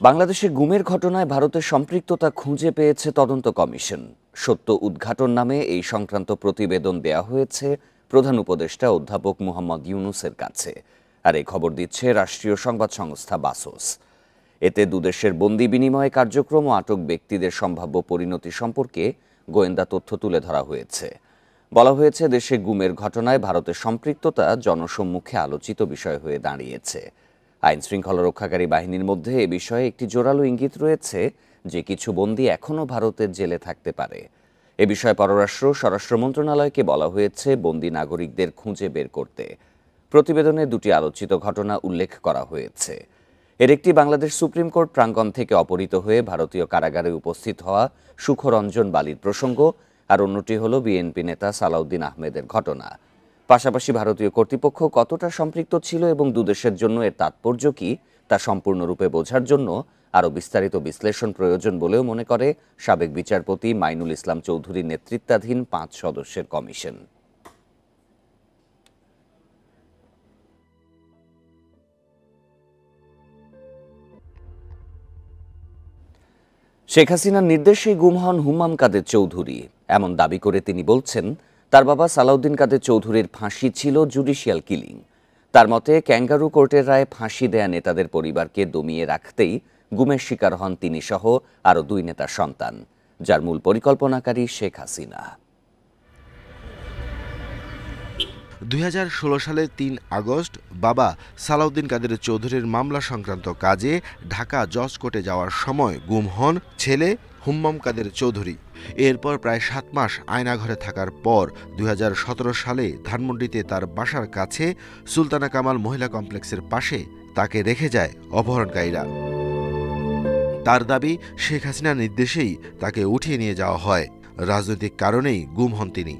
বাংলাদেশে গুমের ঘটনায় ভারতের সম্পৃক্ততা খুঁজে পেয়েছে তদন্ত কমিশন। সত্য উদ্ঘাটন নামে এই সংক্রান্ত প্রতিবেদন দেয়া হয়েছে প্রধান উপদেষ্টা অধ্যাপক মুহাম্মদ ইউনূসের কাছে। আর এই খবর দিচ্ছে রাষ্ট্রীয় সংবাদ সংস্থা বাসস। এতে দুদেশের বন্দি বিনিময় কার্যক্রম ও আটক ব্যক্তিদের সম্ভাব্য পরিণতি সম্পর্কে গোয়েন্দা তথ্য তুলে ধরা হয়েছে। বলা হয়েছে, দেশে গুমের ঘটনায় ভারতের সম্পৃক্ততা জনসম্মুখে আলোচিত বিষয় হয়ে দাঁড়িয়েছে। আইন শৃঙ্খলা রক্ষাকারী বাহিনীর মধ্যে এ বিষয়ে একটি জোরালো ইঙ্গিত রয়েছে যে কিছু বন্দী এখনও ভারতের জেলে থাকতে পারে। এ বিষয়ে স্বরাষ্ট্র মন্ত্রণালয়কে বলা হয়েছে বন্দী নাগরিকদের খুঁজে বের করতে। প্রতিবেদনে দুটি আলোচিত ঘটনা উল্লেখ করা হয়েছে। এর একটি বাংলাদেশ সুপ্রিম কোর্ট প্রাঙ্গণ থেকে অপহৃত হয়ে ভারতীয় কারাগারে উপস্থিত হওয়া সুখরঞ্জন বালির প্রসঙ্গ, আর অন্যটি হল বিএনপি নেতা সালাউদ্দিন আহমেদের ঘটনা। পাশাপাশি ভারতীয় কর্তৃপক্ষ কতটা সম্পৃক্ত ছিল এবং দুদেশের জন্য এর তাৎপর্য কি তা সম্পূর্ণরূপে বোঝার জন্য আরও বিস্তারিত বিশ্লেষণ প্রয়োজন বলেও মনে করে সাবেক বিচারপতি মাইনুল ইসলাম চৌধুরী নেতৃত্বাধীন 5 সদস্যের কমিশন। শেখ হাসিনার নির্দেশেই গুম হন হুম্মাম কাদের চৌধুরী, এমন দাবি করে তিনি বলছেন তার বাবা সালাউদ্দিন কাদের চৌধুরীর ফাঁসি ছিল জুডিশিয়াল কিলিং। তার মতে, ক্যাঙ্গারু কোর্টের রায়ে ফাঁসি দেয়া নেতাদের পরিবারকে দমিয়ে রাখতেই গুমের শিকার হন তিনি সহ আরও 2 নেতার সন্তান, যার মূল পরিকল্পনাকারী শেখ হাসিনা। 2016 সালের 3 আগস্ট বাবা সালাউদ্দিন কাদের চৌধুরীর মামলা সংক্রান্ত কাজে ঢাকা জজ কোর্টে যাওয়ার সময় গুম হন ছেলে হুম্মাম কাদের চৌধুরী। এরপর প্রায় 7 মাস আয়নাঘরে থাকার পর 2017 সালে ধানমন্ডিতে তার বাসার কাছে সুলতানা কামাল মহিলা কমপ্লেক্সের পাশে তাকে রেখে যায় অপহরণকারীরা। তার দাবি, শেখ হাসিনার নির্দেশেই তাকে উঠিয়ে নিয়ে যাওয়া হয়। রাজনৈতিক কারণেই গুম হন তিনি।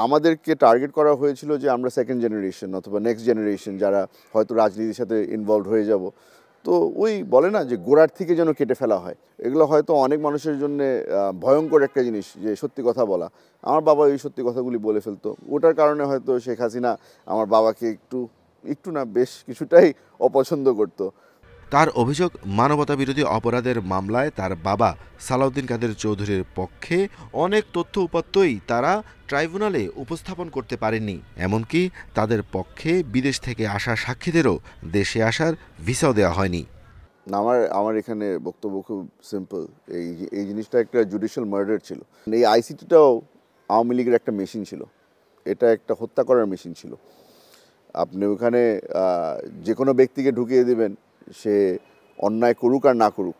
আমাদেরকে টার্গেট করা হয়েছিল যে আমরা সেকেন্ড জেনারেশন অথবা নেক্সট জেনারেশন যারা হয়তো রাজনীতির সাথে ইনভলভ হয়ে যাব। তো ওই বলে না যে গোড়ার থেকে যেন কেটে ফেলা হয়। এগুলো হয়তো অনেক মানুষের জন্য ভয়ঙ্কর একটা জিনিস, যে সত্যি কথা বলা। আমার বাবা এই সত্যি কথাগুলি বলে ফেলতো, ওটার কারণে হয়তো শেখ হাসিনা আমার বাবাকে একটু না বেশ কিছুটাই অপছন্দ করতো। তার অভিযোগ, মানবতাবিরোধী অপরাধের মামলায় তার বাবা সালাউদ্দিন কাদের চৌধুরীর পক্ষে অনেক তথ্য উপাত্তই তারা ট্রাইব্যুনালে উপস্থাপন করতে পারেননি। এমনকি তাদের পক্ষে বিদেশ থেকে আসা সাক্ষীদেরও দেশে আসার ভিসাও দেওয়া হয়নি। আমার এখানে বক্তব্য খুব সিম্পল। এই জিনিসটা একটা জুডিশিয়াল মার্ডার ছিল। এই আইসিটিটাও আওয়ামী লীগের একটা মেশিন ছিল, এটা একটা হত্যা করার মেশিন ছিল। আপনি ওখানে যে কোনো ব্যক্তিকে ঢুকিয়ে দেবেন, সে অন্যায় করুক আর না করুক,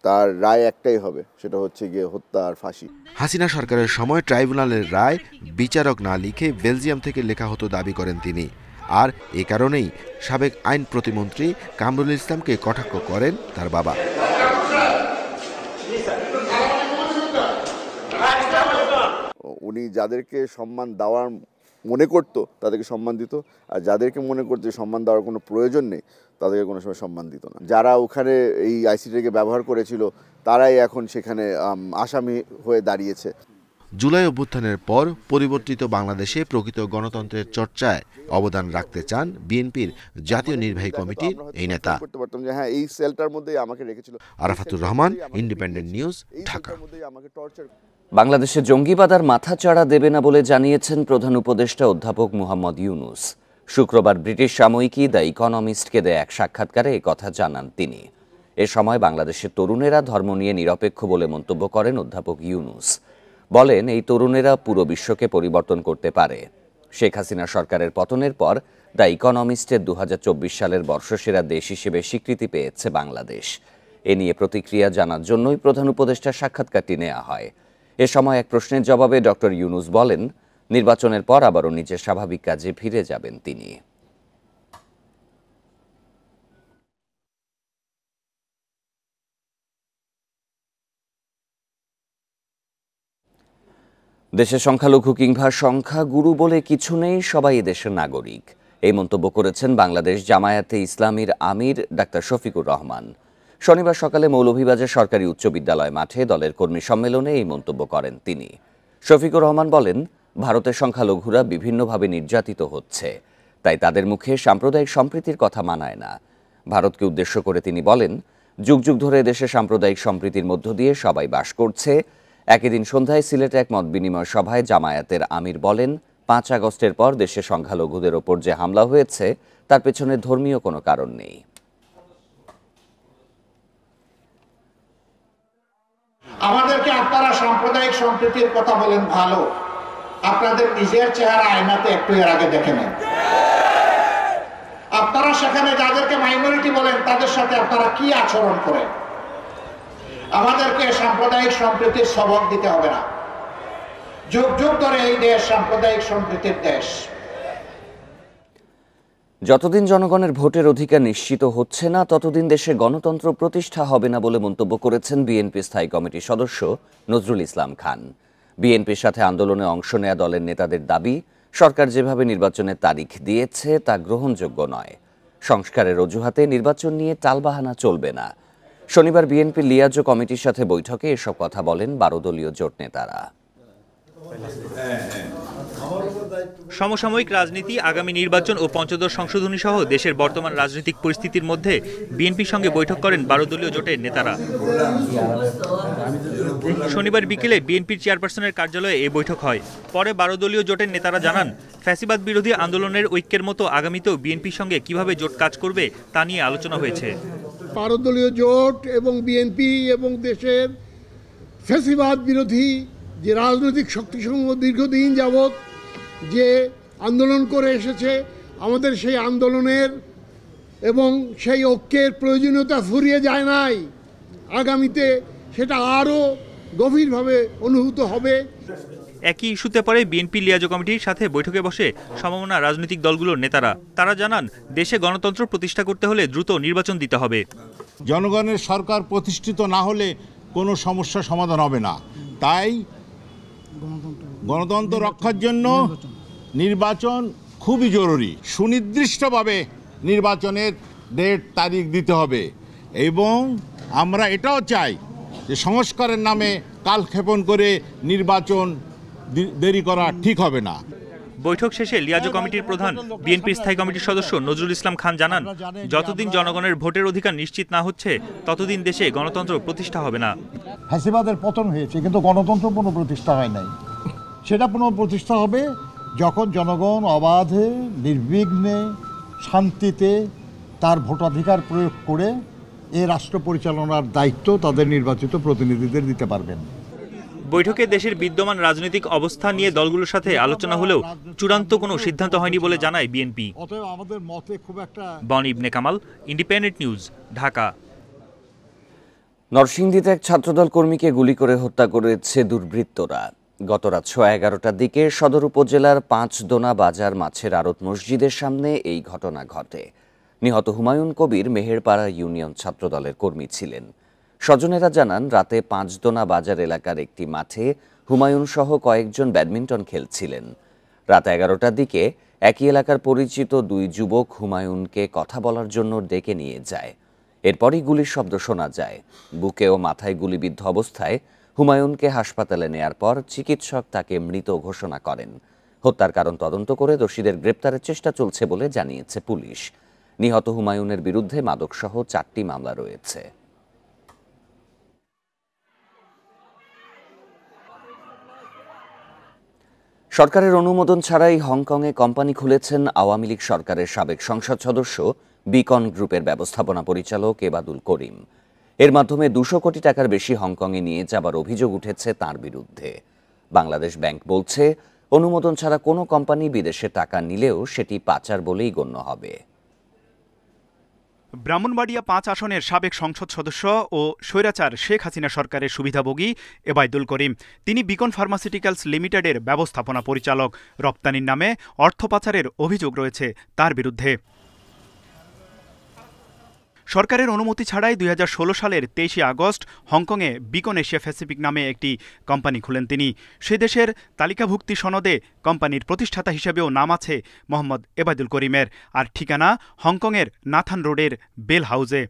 তার রায় একটাই হবে, সেটা হচ্ছে গিয়ে হত্যা আর ফাঁসি। হাসিনা সরকারের সময় ট্রাইব্যুনালের রায় বিচারক না লিখে বেলজিয়াম থেকে লেখা হতো দাবি করেন তিনি। আর এ কারণেই সাবেক আইন প্রতিমন্ত্রী কামরুল ইসলামকে কটাক্ষ করেন তার বাবা। উনি যাদেরকে সম্মান দেওয়ার মনে করত তাদেরকে সম্মান দিত, আর যাদেরকে মনে করতো সম্মান দেওয়ার কোনো প্রয়োজন নেই তাদেরকে কোনো সময় সম্মান দিত না। যারা ওখানে এই আইসিটিকে ব্যবহার করেছিল তারাই এখন সেখানে আসামি হয়ে দাঁড়িয়েছে। জুলাই অভ্যুত্থানের পর পরিবর্তিত বাংলাদেশে প্রকৃত গণতন্ত্রের চর্চায় অবদান রাখতে চান বিএনপির জাতীয় নির্বাহী কমিটির এই নেতা। হ্যাঁ, এই সেলটার মধ্যেই আমাকে রেখেছিল। Arafatur Rahman, independent news, Dhaka. বাংলাদেশে জঙ্গিবাদ আর মাথাচাড়া দেবে না বলে জানিয়েছেন প্রধান উপদেষ্টা অধ্যাপক মুহাম্মদ ইউনূস। শুক্রবার ব্রিটিশ সাময়িকী দ্য ইকোনমিস্টকে দেয়া এক সাক্ষাৎকারে এ কথা জানান তিনি। এ সময় বাংলাদেশের তরুণেরা ধর্ম নিয়ে নিরপেক্ষ বলে মন্তব্য করেন অধ্যাপক ইউনূস। বলেন, এই তরুণেরা পুরো বিশ্বকে পরিবর্তন করতে পারে। শেখ হাসিনা সরকারের পতনের পর দ্য ইকোনমিস্টের 2024 সালের বর্ষসেরা দেশ হিসেবে স্বীকৃতি পেয়েছে বাংলাদেশ। এ নিয়ে প্রতিক্রিয়া জানার জন্যই প্রধান উপদেষ্টার সাক্ষাৎকারটি নেওয়া হয়। এ সময় এক প্রশ্নের জবাবে ডক্টর ইউনূস বলেন, নির্বাচনের পর আবারও নিজের স্বাভাবিক কাজে ফিরে যাবেন তিনি। দেশে সংখ্যালঘু কিংবা সংখ্যাগুরু বলে কিছু নেই, সবাই দেশের নাগরিক। এই মন্তব্য করেছেন বাংলাদেশ জামায়াতে ইসলামীর আমির ডাক্তার শফিকুর রহমান। শনিবার সকালে মৌলভীবাজার সরকারি উচ্চ বিদ্যালয় মাঠে দলের কর্মী সম্মেলনে এই মন্তব্য করেন তিনি। শফিকুর রহমান বলেন, ভারতের সংখ্যালঘুরা বিভিন্নভাবে নির্যাতিত হচ্ছে, তাই তাদের মুখে সাম্প্রদায়িক সম্প্রীতির কথা মানায় না। ভারতকে উদ্দেশ্য করে তিনি বলেন, যুগ যুগ ধরে দেশে সাম্প্রদায়িক সম্প্রীতির মধ্য দিয়ে সবাই বাস করছে। একই দিন সন্ধ্যায় সিলেটে এক মত বিনিময় সভায় জামায়াতের আমির বলেন, 5 আগস্টের পর দেশে সংখ্যালঘুদের ওপর যে হামলা হয়েছে তার পেছনে ধর্মীয় কোনো কারণ নেই। আমাদেরকে আপনারা সাম্প্রদায়িক সম্প্রীতির কথা বলেন, ভালো, আপনাদের নিজের চেহারা আয়নাতে একটু এর আগে দেখে নেন। আপনারা সেখানে যাদেরকে মাইনরিটি বলেন তাদের সাথে আপনারা কি আচরণ করেন। আমাদেরকে সাম্প্রদায়িক সম্প্রীতির সবক দিতে হবে না। যুগ যুগ ধরে এই দেশ সাম্প্রদায়িক সম্প্রীতির দেশ। যতদিন জনগণের ভোটের অধিকার নিশ্চিত হচ্ছে না ততদিন দেশে গণতন্ত্র প্রতিষ্ঠা হবে না বলে মন্তব্য করেছেন বিএনপি স্থায়ী কমিটির সদস্য নজরুল ইসলাম খান। বিএনপির সাথে আন্দোলনে অংশ নেয়া দলের নেতাদের দাবি, সরকার যেভাবে নির্বাচনের তারিখ দিয়েছে তা গ্রহণযোগ্য নয়। সংস্কারের অজুহাতে নির্বাচন নিয়ে টালবাহানা চলবে না। শনিবার বিএনপি লিয়াজো কমিটির সাথে বৈঠকে এসব কথা বলেন 12 দলীয় জোট নেতারা। সমসাময়িক রাজনীতি, আগামী নির্বাচন ও পঞ্চদশ সংশোধনী সহ দেশের বর্তমান রাজনৈতিক পরিস্থিতির মধ্যে বিএনপির সঙ্গে বৈঠক করেন 12 দলীয় জোটের নেতারা। শনিবার বিকেলে বিএনপির চেয়ারপারসনের কার্যালয়ে এই বৈঠক হয়। পরে 12 দলীয় জোটের নেতারা জানান, ফ্যাসিবাদ বিরোধী আন্দোলনের ঐক্যের মতো আগামীতেও বিএনপির সঙ্গে কিভাবে জোট কাজ করবে তা নিয়ে আলোচনা হয়েছে। 12 দলীয় জোট এবং বিএনপি এবং দেশের ফ্যাসিবাদ বিরোধী যে রাজনৈতিক শক্তিসমূহ দীর্ঘদিন যাবৎ যে আন্দোলন করে এসেছে, আমাদের সেই আন্দোলনের এবং সেই ঐক্যের প্রয়োজনীয়তা ফুরিয়ে যায় নাই। আগামীতে সেটা আরও গভীরভাবে অনুভূত হবে। একই ইস্যুতে পরে বিএনপি লিয়াজো কমিটির সাথে বৈঠকে বসে সমমনা রাজনৈতিক দলগুলোর নেতারা। তারা জানান, দেশে গণতন্ত্র প্রতিষ্ঠা করতে হলে দ্রুত নির্বাচন দিতে হবে। জনগণের সরকার প্রতিষ্ঠিত না হলে কোনো সমস্যা সমাধান হবে না। তাই গণতন্ত্র রক্ষার জন্য নির্বাচন খুবই জরুরি। সুনির্দিষ্টভাবে নির্বাচনের ডেট তারিখ দিতে হবে এবং আমরা এটাও চাই যে সংস্কারের নামে কালক্ষেপণ করে নির্বাচন দেরি করা ঠিক হবে না। বৈঠক শেষে লিয়াজো কমিটির প্রধান বিএনপির স্থায়ী কমিটির সদস্য নজরুল ইসলাম খান জানান, যতদিন জনগণের ভোটের অধিকার নিশ্চিত না হচ্ছে ততদিন দেশে গণতন্ত্র প্রতিষ্ঠা হবে না। ফ্যাসিবাদের পতন হয়েছে কিন্তু গণতন্ত্র পুনঃপ্রতিষ্ঠা হয় নাই। সেটা পুনঃপ্রতিষ্ঠা হবে যখন জনগণ অবাধে, নির্বিঘ্নে, শান্তিতে তার ভোটাধিকার প্রয়োগ করে এই রাষ্ট্র পরিচালনার দায়িত্ব তাদের নির্বাচিত প্রতিনিধিদের দিতে পারবেন। বৈঠকে দেশের বিদ্যমান রাজনৈতিক অবস্থা নিয়ে দলগুলোর সাথে আলোচনা হলেও চূড়ান্ত কোনো সিদ্ধান্ত হয়নি বলে জানায় বিএনপি। বনি ইবনে কামাল, ইন্ডিপেন্ডেন্ট নিউজ, ঢাকা। নরসিংদীতে এক ছাত্রদল কর্মীকে গুলি করে হত্যা করেছে দুর্বৃত্তরা। গত রাত 11:30টার দিকে সদর উপজেলার 5 দোনা বাজার মাছের আড়ত মসজিদের সামনে এই ঘটনা ঘটে। নিহত হুমায়ুন কবির মেহেরপাড়া ইউনিয়ন ছাত্রদলের কর্মী ছিলেন। স্বজনেরা জানান, রাতে 5 দোনা বাজার এলাকার একটি মাঠে হুমায়ুন সহ কয়েকজন ব্যাডমিন্টন খেলছিলেন। রাত 11টার দিকে একই এলাকার পরিচিত 2 যুবক হুমায়ুনকে কথা বলার জন্য ডেকে নিয়ে যায়। এরপরই গুলির শব্দ শোনা যায়। বুকে ও মাথায় গুলিবিদ্ধ অবস্থায় হুমায়ুনকে হাসপাতালে নেয়ার পর চিকিৎসক তাকে মৃত ঘোষণা করেন। হত্যার কারণ তদন্ত করে দোষীদের গ্রেপ্তারের চেষ্টা চলছে বলে জানিয়েছে পুলিশ। নিহত হুমায়ুনের বিরুদ্ধে মাদকসহ 4টি মামলা রয়েছে। সরকারের অনুমোদন ছাড়াই হংকংয়ে কোম্পানি খুলেছেন আওয়ামী লীগ সরকারের সাবেক সংসদ সদস্য বিকন গ্রুপের ব্যবস্থাপনা পরিচালক এবাদুল করিম। এর মাধ্যমে 200 কোটি টাকার বেশি হংকংয়ে নিয়ে যাবার অভিযোগ উঠেছে তার বিরুদ্ধে। বাংলাদেশ ব্যাংক বলছে, অনুমোদন ছাড়া কোনো কোম্পানি বিদেশে টাকা নিলেও সেটি পাচার বলেই গণ্য হবে। ব্রাহ্মণবাড়িয়া 5 আসনের সাবেক সংসদ সদস্য ও স্বৈরাচার শেখ হাসিনা সরকারের সুবিধাভোগী এবাদুল করিম। তিনি বিকন ফার্মাসিউটিক্যালস লিমিটেডের ব্যবস্থাপনা পরিচালক। রপ্তানির নামে অর্থ পাচারের অভিযোগ রয়েছে তার বিরুদ্ধে। সরকারের অনুমতি ছাড়াই 2016 সালের 23 আগস্ট হংকংয়ে বিকন এশিয়া প্যাসিফিক নামে একটি কোম্পানি খুলেন তিনি। সে দেশের তালিকাভুক্তি সনদে কোম্পানির প্রতিষ্ঠাতা হিসেবেও নাম আছে মোহাম্মদ এবাদুল করিমের। আর ঠিকানা হংকংয়ের নাথান রোডের বেল হাউসে।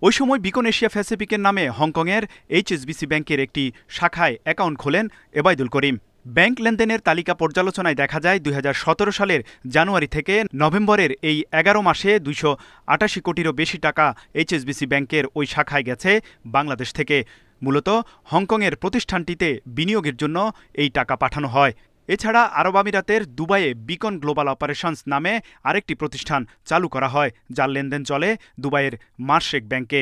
ওই সময় বিকন এশিয়া প্যাসিফিকের নামে হংকংয়ের HSBC ব্যাংকের একটি শাখায় অ্যাকাউন্ট খোলেন এবাদুল করিম। ব্যাংক লেনদেনের তালিকা পর্যালোচনায় দেখা যায় ২০১৭ সালের জানুয়ারি থেকে নভেম্বরের এই ১১ মাসে ২৮৮ কোটিরও বেশি টাকা এইচএসবিসি ব্যাংকের ওই শাখায় গেছে বাংলাদেশ থেকে। মূলত হংকংয়ের প্রতিষ্ঠানটিতে বিনিয়োগের জন্য এই টাকা পাঠানো হয়। এছাড়া আরব আমিরাতের দুবাইয়ে বিকন গ্লোবাল অপারেশনস নামে আরেকটি প্রতিষ্ঠান চালু করা হয়, যার লেনদেন চলে দুবাইয়ের মার্শেক ব্যাংকে।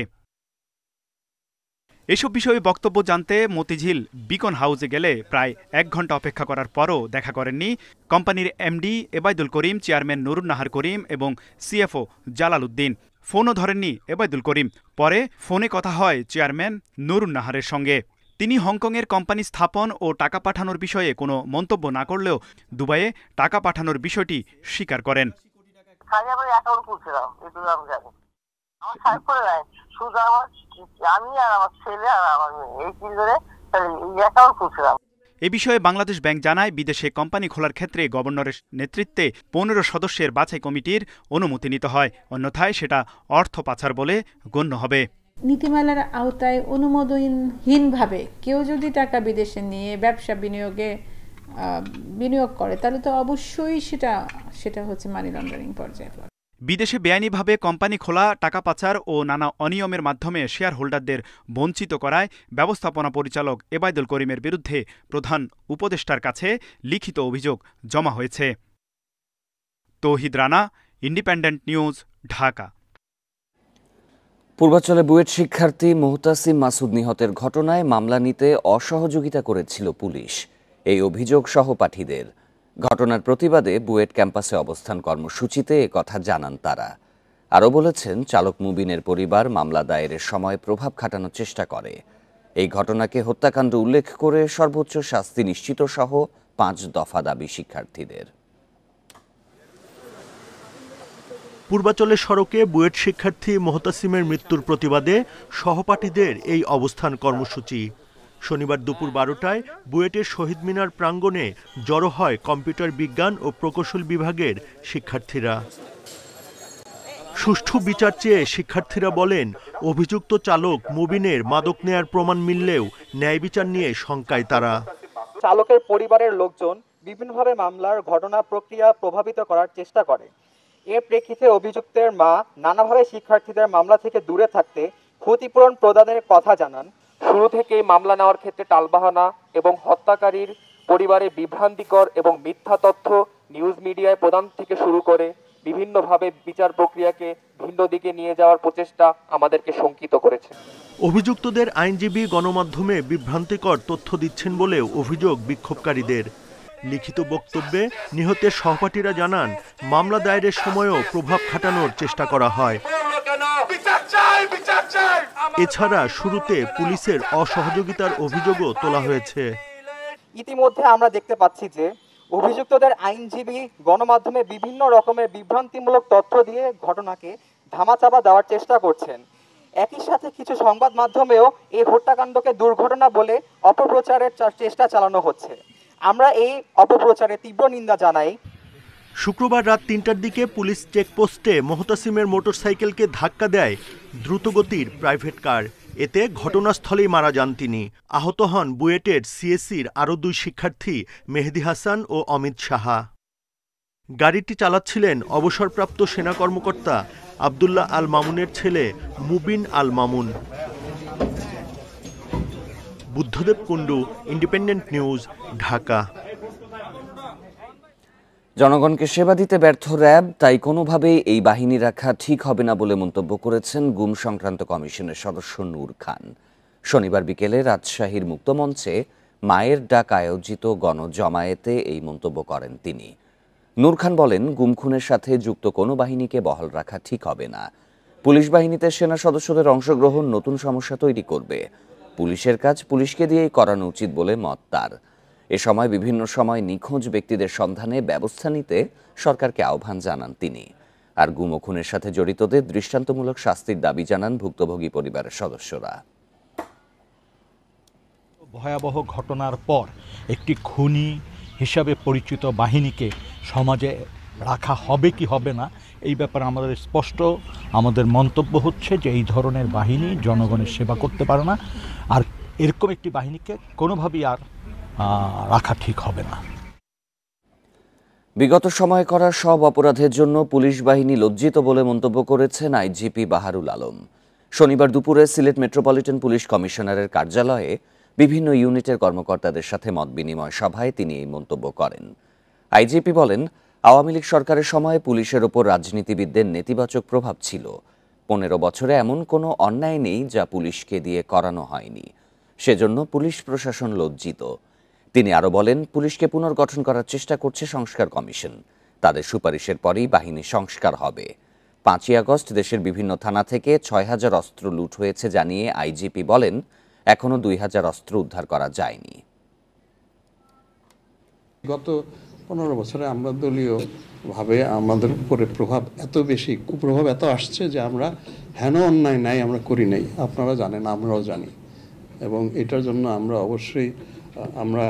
এসব বিষয়ে বক্তব্য জানতে মতিঝিল বিকন হাউসে গেলে প্রায় ১ ঘন্টা অপেক্ষা করার পরও দেখা করেননি কোম্পানির এমডি এবায়দুল করিম, চেয়ারম্যান নুরুন নাহার করিম এবং সিএফও জালাল উদ্দিন। ফোনও ধরেননি এবায়দুল করিম। পরে ফোনে কথা হয় চেয়ারম্যান নুরুন নাহারের সঙ্গে। তিনি হংকংয়ের কোম্পানি স্থাপন ও টাকা পাঠানোর বিষয়ে কোনো মন্তব্য না করলেও দুবাইয়ে টাকা পাঠানোর বিষয়টি স্বীকার করেন। এ বিষয়ে বাংলাদেশ ব্যাংক জানায়, বিদেশে কোম্পানি খোলার ক্ষেত্রে গভর্নরের নেতৃত্বে ১৫ সদস্যের বাছাই কমিটির অনুমতি নিতে হয়, অন্যথায় সেটা অর্থ পাচার বলে গণ্য হবে। নীতিমালার আওতায় অনুমোদনহীনভাবে কেউ যদি টাকা বিদেশে নিয়ে ব্যবসা বিনিয়োগ করে তাহলে তো অবশ্যই সেটা হচ্ছে মানি লন্ডারিং পর্যায়ে। বিদেশে বেআইনিভাবে কোম্পানি খোলা, টাকা পাচার ও নানা অনিয়মের মাধ্যমে শেয়ার হোল্ডারদের বঞ্চিত করায় ব্যবস্থাপনা পরিচালক এবায়দুল করিমের বিরুদ্ধে প্রধান উপদেষ্টার কাছে লিখিত অভিযোগ জমা হয়েছে। তৌহিদ রানা, ইন্ডিপেন্ডেন্ট নিউজ, ঢাকা। পূর্বাঞ্চলে বুয়েট শিক্ষার্থী মুহতাসিম মাসুদ নিহতের ঘটনায় মামলা নিতে অসহযোগিতা করেছিল পুলিশ, এই অভিযোগ সহপাঠীদের। ঘটনার প্রতিবাদে বুয়েট ক্যাম্পাসে অবস্থান কর্মসূচিতে একথা জানান তারা। আরও বলেছেন, চালক মুবিনের পরিবার মামলা দায়েরের সময় প্রভাব খাটানোর চেষ্টা করে। এই ঘটনাকে হত্যাকাণ্ড উল্লেখ করে সর্বোচ্চ শাস্তি নিশ্চিত সহ ৫ দফা দাবি শিক্ষার্থীদের। পূর্বাঞ্চলের সড়কে বুয়েট শিক্ষার্থী মুহতাসিমের মৃত্যুর প্রতিবাদে সহপাঠীদের এই অবস্থান কর্মসূচি। শনিবার দুপুর ১২টায় বুয়েটের শহীদ মিনার প্রাঙ্গণে জড়ো হয় কম্পিউটার বিজ্ঞান ও প্রকৌশল বিভাগের শিক্ষার্থীরা। সুষ্ঠু বিচার চেয়ে শিক্ষার্থীরা বলেন, অভিযুক্ত চালক মুবিনের মাদক নেয়ার প্রমাণ মিললেও ন্যায় বিচার নিয়ে শঙ্কায় তারা। চালকের পরিবারের লোকজন বিভিন্নভাবে মামলার ঘটনা প্রক্রিয়া প্রভাবিত করার চেষ্টা করে। এর প্রেক্ষিতে অভিযুক্তের মা নানাভাবে শিক্ষার্থীদের মামলা থেকে দূরে থাকতে ক্ষতিপূরণ প্রদানের কথা জানান। শুরু থেকেই মামলা নেওয়ার ক্ষেত্রে টালবাহানা এবং হত্যাকারীর পরিবারে বিভ্রান্তিকর এবং মিথ্যা তথ্য নিউজ মিডিয়ায় প্রদান থেকে শুরু করে বিভিন্নভাবে বিচার প্রক্রিয়াকে ভিন্ন দিকে নিয়ে যাওয়ার প্রচেষ্টা আমাদেরকে শঙ্কিত করেছে। অভিযুক্তদের আইনজীবী গণমাধ্যমে বিভ্রান্তিকর তথ্য দিচ্ছেন বলেও অভিযোগ বিক্ষোভকারীদের। লিখিত বক্তব্যে নিহতের সহপাঠীরা জানান, মামলা দায়েরের সময়ও প্রভাব খাটানোর চেষ্টা করা হয়। এছাড়া শুরুতে পুলিশের অসহযোগিতার অভিযোগও তোলা হয়েছে। ইতিমধ্যে আমরা দেখতে পাচ্ছি যে অভিযুক্তদের আইনজীবী গণমাধ্যমে বিভিন্ন রকমের বিভ্রান্তিমূলক তথ্য দিয়ে ঘটনাকে ধামাচাপা দেওয়ার চেষ্টা করছেন। একই সাথে কিছু সংবাদ মাধ্যমেও এই হত্যাকাণ্ডকে দুর্ঘটনা বলে অপপ্রচারের চেষ্টা চালানো হচ্ছে। আমরা এই অপপ্রচারে তীব্র নিন্দা জানাই। শুক্রবার রাত ৩টার দিকে পুলিশ চেকপোস্টে মুহতাসিমের মোটরসাইকেলকে ধাক্কা দেয় দ্রুতগতির প্রাইভেট কার। এতে ঘটনাস্থলেই মারা যান তিনি। আহত হন বুয়েটের সিএসসির আরও ২ শিক্ষার্থী মেহেদি হাসান ও অমিত সাহা। গাড়িটি চালাচ্ছিলেন অবসরপ্রাপ্ত সেনা কর্মকর্তা আবদুল্লাহ আল মামুনের ছেলে মুবিন আল মামুন। Buddhadeb Kundu, independent news, Dhaka. জনগণকে সেবা দিতে ব্যর্থ র্যাব, তাই কোনোভাবেই এই বাহিনী রাখা ঠিক হবে না বলে মন্তব্য করেছেন গুম সংক্রান্ত কমিশনের সদস্য নূর খান। শনিবার বিকেলে রাজশাহীর মুক্তমঞ্চে মায়ের ডাক আয়োজিত গণজমায়েতে এই মন্তব্য করেন তিনি। নূর খান বলেন, গুম খুনের সাথে যুক্ত কোনো বাহিনীকে বহাল রাখা ঠিক হবে না। পুলিশ বাহিনীতে সেনা সদস্যদের অংশগ্রহণ নতুন সমস্যা তৈরি করবে। পুলিশের কাজ পুলিশকে দিয়েই করানো উচিত বলে মত তার। এ সময় বিভিন্ন সময় নিখোঁজ ব্যক্তিদের সন্ধানে ব্যবস্থা নিতে সরকারকে আহ্বান জানান তিনি। আর গুম ও খুনের সাথে জড়িতদের দৃষ্টান্তমূলক শাস্তির দাবি জানান ভুক্তভোগী পরিবারের সদস্যরা। ভয়াবহ ঘটনার পর একটি খুনি হিসাবে পরিচিত বাহিনীকে সমাজে রাখা হবে কি হবে না, এই ব্যাপারে আমাদের স্পষ্ট আমাদের মন্তব্য হচ্ছে যে এই ধরনের বাহিনী জনগণের সেবা করতে পারে না। আর এরকম একটি বাহিনীকে কোনোভাবেই আর রাখা ঠিক হবে না। বিগত সময়ে করা সব অপরাধের জন্য পুলিশ বাহিনী লজ্জিত বলে মন্তব্য করেছেন আইজিপি বাহারুল আলম। শনিবার দুপুরে সিলেট মেট্রোপলিটন পুলিশ কমিশনারের কার্যালয়ে বিভিন্ন ইউনিটের কর্মকর্তাদের সাথে মতবিনিময় সভায় তিনি এই মন্তব্য করেন। আইজিপি বলেন, আওয়ামী লীগ সরকারের সময় পুলিশের ওপর রাজনীতিবিদদের নেতিবাচক প্রভাব ছিল। 15 বছরে এমন কোনো অন্যায় নেই যা পুলিশকে দিয়ে করানো হয়নি। সেজন্য পুলিশ প্রশাসন লজ্জিত। তিনি আরও বলেন, পুলিশকে পুনর্গঠন করার চেষ্টা করছে সংস্কার কমিশন। তাদের সুপারিশের পরেই বাহিনী সংস্কার হবে। 5ই আগস্ট দেশের বিভিন্ন থানা থেকে 6000 অস্ত্র লুট হয়েছে জানিয়ে আইজিপি বলেন, এখনও 2000 অস্ত্র উদ্ধার করা যায়নি। গত 15 বছরে আমরা দলীয়ভাবে আমাদের উপরে প্রভাব এত বেশি, কুপ্রভাব এত আসছে যে আমরা হেন অন্যায় নাই আমরা করি নাই। আপনারা জানেন, আমরাও জানি, এবং এটার জন্য আমরা অবশ্যই আমরা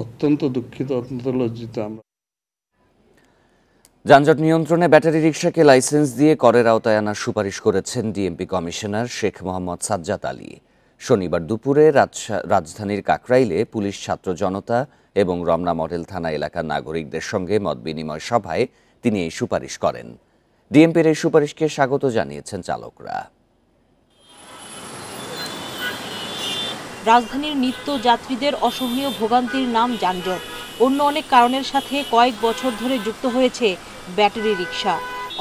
অত্যন্ত দুঃখিত, অত্যন্ত লজ্জিত। আমরা যানজট নিয়ন্ত্রণে ব্যাটারি রিকশাকে লাইসেন্স দিয়ে করের আওতায় আনার সুপারিশ করেছেন ডিএমপি কমিশনার শেখ মোহাম্মদ সাজ্জাদ আলী। শনিবার দুপুরে রাজধানীর কাকরাইলে পুলিশ, ছাত্র জনতা এবং রমনা মডেল থানা এলাকার নাগরিকদের সঙ্গে মতবিনিময় সভায় তিনি এই সুপারিশ করেন। ডিএমপির এই সুপারিশকে স্বাগত জানিয়েছেন চালকরা। রাজধানীর নিত্য যাত্রীদের অসহনীয় ভোগান্তির নাম যানজট। অন্য অনেক কারণের সাথে কয়েক বছর ধরে যুক্ত হয়েছে ব্যাটারি রিকশা।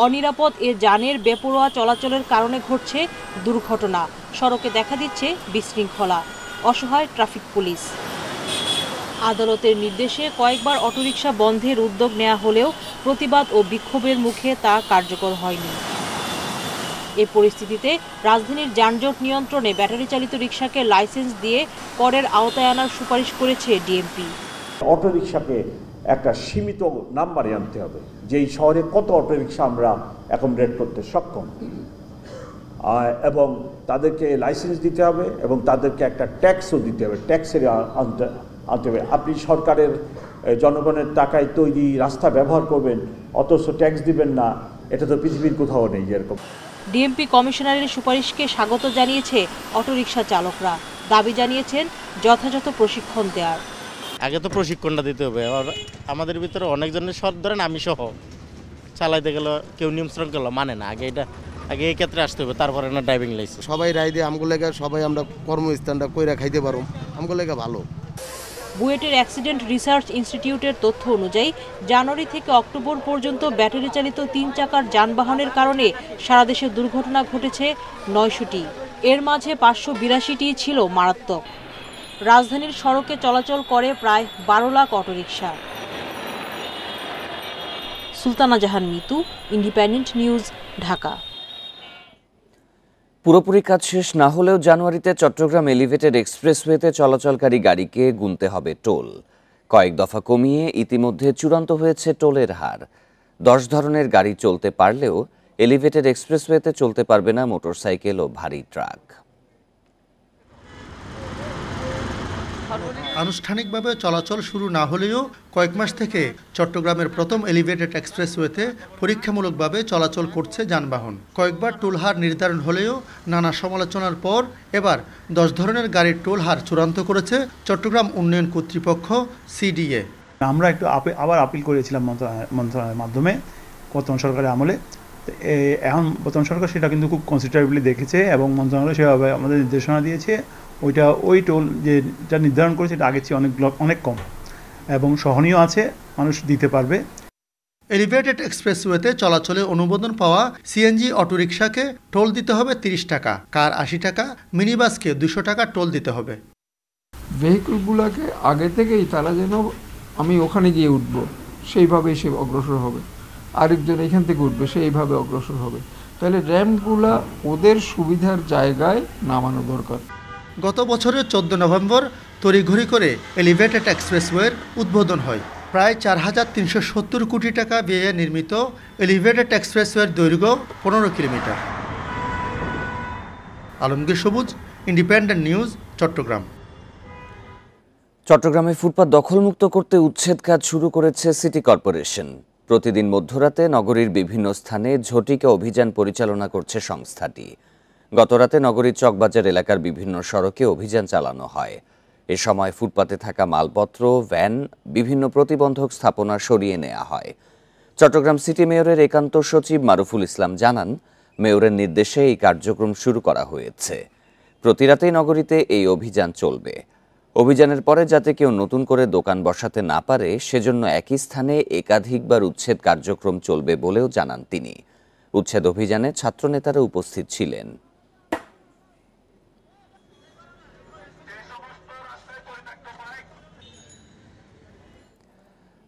অনিরাপদ এ যানের বেপরোয়া চলাচলের কারণে ঘটছে দুর্ঘটনা, সড়কে দেখা দিচ্ছে বিশৃঙ্খলা, অসহায় ট্রাফিক পুলিশ। আদালতের নির্দেশে কয়েকবার অটোরিকশা বন্ধের উদ্যোগ নেওয়া হলেও প্রতিবাদ ও বিক্ষোভের মুখে তা কার্যকর হয়নি। এ পরিস্থিতিতে রাজধানীর যানজট নিয়ন্ত্রণে ব্যাটারি চালিত রিকশাকে লাইসেন্স দিয়ে করের আওতায় আনার সুপারিশ করেছে ডিএমপি। অটোরিকশাকে একটা সীমিত নাম্বারে আনতে হবে, যেই শহরে কত অটোরিকশা আমরা অ্যাকোমোডেট করতে সক্ষম, এবং তাদেরকে লাইসেন্স দিতে হবে এবং তাদেরকে একটা ট্যাক্সও দিতে হবে, ট্যাক্সের আনতে হবে। আপনি সরকারের জনগণের টাকায় তৈরি রাস্তা ব্যবহার করবেন অথচ ট্যাক্স দিবেন না, এটা তো পৃথিবীর কোথাও নেই এরকম। ডিএমপি কমিশনারের সুপারিশকে স্বাগত জানিয়েছে অটোরিকশা চালকরা। দাবি জানিয়েছেন যথাযথ প্রশিক্ষণ দেওয়ার। আগে তো প্রশিক্ষণটা দিতে হবে। আমাদের ভিতরে অনেকজনের সব ধরেন আমি সহ চালাইতে গেলে কেউ নিয়ম শৃঙ্খলা মানে না। আগে এই ক্ষেত্রে আসতে হবে, তারপরে না ড্রাইভিং লাইসেন্স। সবাই রায় দিয়ে আমগুলো লেগে সবাই আমরা কর্মস্থানটা কইরা খাইতে পারো, আমগুলো লেগে ভালো। বুয়েটের অ্যাক্সিডেন্ট রিসার্চ ইনস্টিটিউটের তথ্য অনুযায়ী জানুয়ারি থেকে অক্টোবর পর্যন্ত ব্যাটারি চালিত 3 চাকার যানবাহনের কারণে সারা দেশে দুর্ঘটনা ঘটেছে 900টি। এর মাঝে 582টি ছিল মারাত্মক। রাজধানীর সড়কে চলাচল করে প্রায় 12 লাখ অটোরিকশা। সুলতানা জাহান মিতু, ইন্ডিপেন্ডেন্ট নিউজ, ঢাকা। পুরোপুরি কাজ শেষ না হলেও জানুয়ারিতে চট্টগ্রাম এলিভেটেড এক্সপ্রেসওয়েতে চলাচলকারী গাড়িকে গুনতে হবে টোল। কয়েক দফা কমিয়ে ইতিমধ্যে চূড়ান্ত হয়েছে টোলের হার। 10 ধরনের গাড়ি চলতে পারলেও এলিভেটেড এক্সপ্রেসওয়েতে চলতে পারবে না মোটরসাইকেল ও ভারী ট্রাক। আনুষ্ঠানিকভাবে চলাচল শুরু না হলেও কয়েক মাস থেকে চট্টগ্রামের প্রথম এলিভেটেড এক্সপ্রেসওয়েতে পরীক্ষামূলকভাবে চলাচল করছে যানবাহন। কয়েকবার টোল হার নির্ধারণ হলেও নানা সমালোচনার পর এবার 10 ধরনের গাড়ির টোল হার চূড়ান্ত করেছে চট্টগ্রাম উন্নয়ন কর্তৃপক্ষ সিডিএ। আমরা একটু আবার আপিল করেছিলাম মন্ত্রণালয়ের মাধ্যমে বর্তমান সরকারের আমলে। এখন বর্তমান সরকার সেটা কিন্তু খুব কনসিডারেবলি দেখেছে এবং মন্ত্রণালয় সেভাবে আমাদের নির্দেশনা দিয়েছে। ওই টোল যেটা নির্ধারণ করেছে এটা আগের চেয়ে অনেক কম এবং সহনীয় আছে, মানুষ দিতে পারবে। এলিভেটেড এক্সপ্রেসওয়েতে চলাচলে অনুমোদন পাওয়া সিএনজি অটোরিকশাকে টোল দিতে হবে 30 টাকা, কার 80 টাকা, মিনিবাসকে 200 টাকা টোল দিতে হবে। ভেহিকলগুলোকে আগে থেকেই তারা যেন আমি ওখানে গিয়ে উঠব সেইভাবেই সে অগ্রসর হবে, আরেকজন এখান থেকে উঠবে সেইভাবে অগ্রসর হবে। তাহলে র্যাম্পগুলা ওদের সুবিধার জায়গায় নামানো দরকার। গত বছরের 14 নভেম্বর তড়িঘড়ি করে এলিভেটেড এক্সপ্রেসওয়ের উদ্বোধন হয়। প্রায় 4370 কোটি টাকা ব্যয়ে নির্মিত এলিভেটেড এক্সপ্রেসওয়ের দৈর্ঘ্য 15 কিলোমিটার। আলমগীর সবুজ, ইন্ডিপেন্ডেন্ট নিউজ, চট্টগ্রাম। চট্টগ্রামে ফুটপাত দখলমুক্ত করতে উচ্ছেদ কাজ শুরু করেছে সিটি কর্পোরেশন। প্রতিদিন মধ্যরাতে নগরীর বিভিন্ন স্থানে ঝটিকা অভিযান পরিচালনা করছে সংস্থাটি। গতরাতে নগরীর চকবাজার এলাকার বিভিন্ন সড়কে অভিযান চালানো হয়। এ সময় ফুটপাতে থাকা মালপত্র, ভ্যান, বিভিন্ন প্রতিবন্ধক স্থাপনা সরিয়ে নেওয়া হয়। চট্টগ্রাম সিটি মেয়রের একান্ত সচিব মারুফুল ইসলাম জানান, মেয়রের নির্দেশে এই কার্যক্রম শুরু করা হয়েছে। প্রতি রাতেই নগরীতে এই অভিযান চলবে। অভিযানের পরে যাতে কেউ নতুন করে দোকান বসাতে না পারে সেজন্য একই স্থানে একাধিকবার উচ্ছেদ কার্যক্রম চলবে বলেও জানান তিনি। উচ্ছেদ অভিযানে ছাত্রনেতারা উপস্থিত ছিলেন।